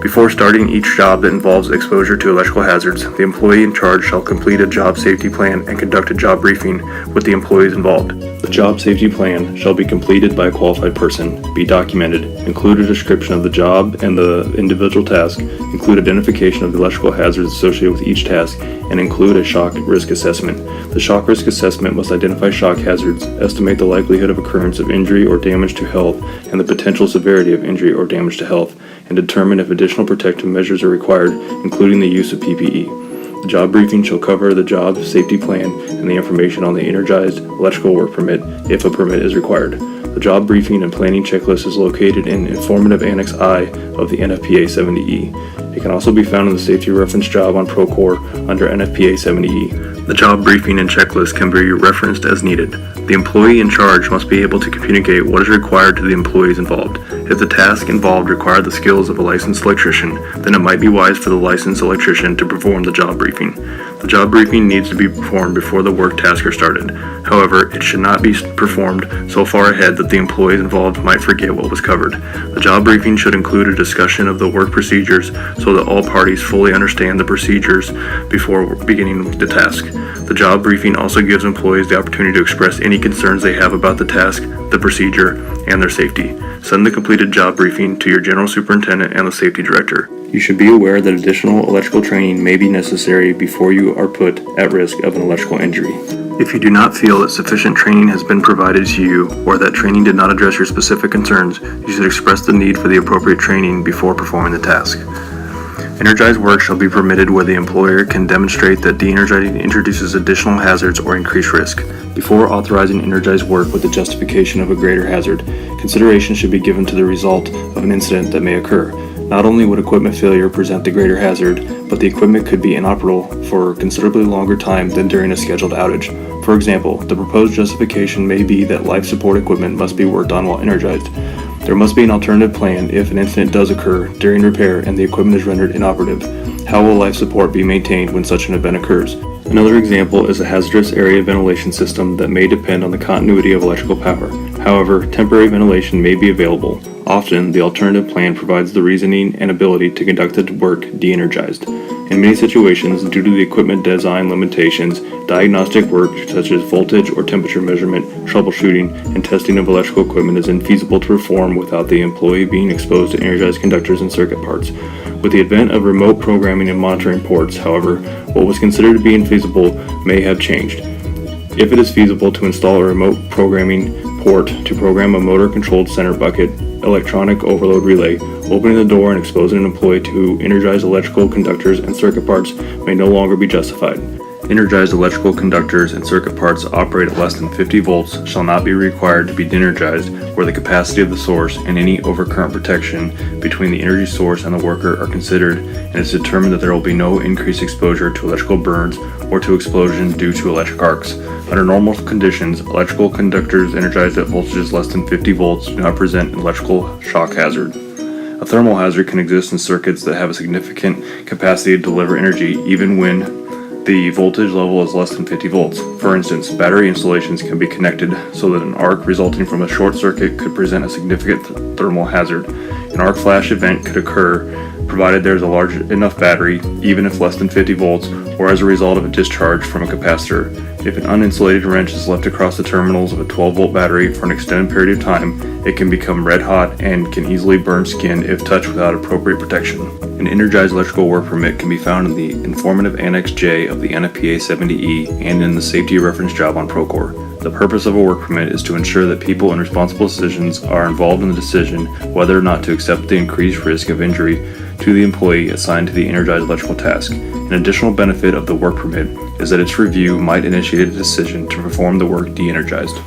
Before starting each job that involves exposure to electrical hazards, the employee in charge shall complete a job safety plan and conduct a job briefing with the employees involved. The job safety plan shall be completed by a qualified person, be documented, include a description of the job and the individual task, include identification of the electrical hazards associated with each task, and include a shock risk assessment. The shock risk assessment must identify shock hazards, estimate the likelihood of occurrence of injury or damage to health, and the potential severity of injury or damage to health, and determine if additional protective measures are required, including the use of PPE. The job briefing shall cover the job safety plan and the information on the energized electrical work permit, if a permit is required. The job briefing and planning checklist is located in Informative Annex I of the NFPA 70E. It can also be found in the Safety Reference Job on Procore under NFPA 70E. The job briefing and checklist can be referenced as needed. The employee in charge must be able to communicate what is required to the employees involved. If the task involved required the skills of a licensed electrician, then it might be wise for the licensed electrician to perform the job briefing. The job briefing needs to be performed before the work tasks are started. However, it should not be performed so far ahead that the employees involved might forget what was covered. The job briefing should include a discussion of the work procedures so that all parties fully understand the procedures before beginning the task. The job briefing also gives employees the opportunity to express any concerns they have about the task, the procedure, and their safety. Send the completed job briefing to your general superintendent and the safety director. You should be aware that additional electrical training may be necessary before you are put at risk of an electrical injury. If you do not feel that sufficient training has been provided to you, or that training did not address your specific concerns, you should express the need for the appropriate training before performing the task. Energized work shall be permitted where the employer can demonstrate that de-energizing introduces additional hazards or increased risk. Before authorizing energized work with the justification of a greater hazard, consideration should be given to the result of an incident that may occur. Not only would equipment failure present the greater hazard, but the equipment could be inoperable for a considerably longer time than during a scheduled outage. For example, the proposed justification may be that life support equipment must be worked on while energized. There must be an alternative plan if an incident does occur during repair and the equipment is rendered inoperative. How will life support be maintained when such an event occurs? Another example is a hazardous area ventilation system that may depend on the continuity of electrical power. However, temporary ventilation may be available. Often, the alternative plan provides the reasoning and ability to conduct the work de-energized. In many situations, due to the equipment design limitations, diagnostic work such as voltage or temperature measurement, troubleshooting, and testing of electrical equipment is infeasible to perform without the employee being exposed to energized conductors and circuit parts. With the advent of remote programming and monitoring ports, however, what was considered to be infeasible may have changed. If it is feasible to install a remote programming port to program a motor-controlled center bucket electronic overload relay, opening the door and exposing an employee to energized electrical conductors and circuit parts may no longer be justified. Energized electrical conductors and circuit parts operate at less than 50 volts shall not be required to be de-energized where the capacity of the source and any overcurrent protection between the energy source and the worker are considered, and it's determined that there will be no increased exposure to electrical burns or to explosion due to electric arcs. Under normal conditions, electrical conductors energized at voltages less than 50 volts do not present an electrical shock hazard. A thermal hazard can exist in circuits that have a significant capacity to deliver energy even when the voltage level is less than 50 volts. For instance, battery installations can be connected so that an arc resulting from a short circuit could present a significant thermal hazard. An arc flash event could occur provided there is a large enough battery, even if less than 50 volts, or as a result of a discharge from a capacitor. If an uninsulated wrench is left across the terminals of a 12-volt battery for an extended period of time, it can become red hot and can easily burn skin if touched without appropriate protection. An energized electrical work permit can be found in the Informative Annex J of the NFPA 70E and in the Safety Reference Job on Procore. The purpose of a work permit is to ensure that people in responsible decisions are involved in the decision whether or not to accept the increased risk of injury to the employee assigned to the energized electrical task. An additional benefit of the work permit is that its review might initiate a decision to perform the work de-energized.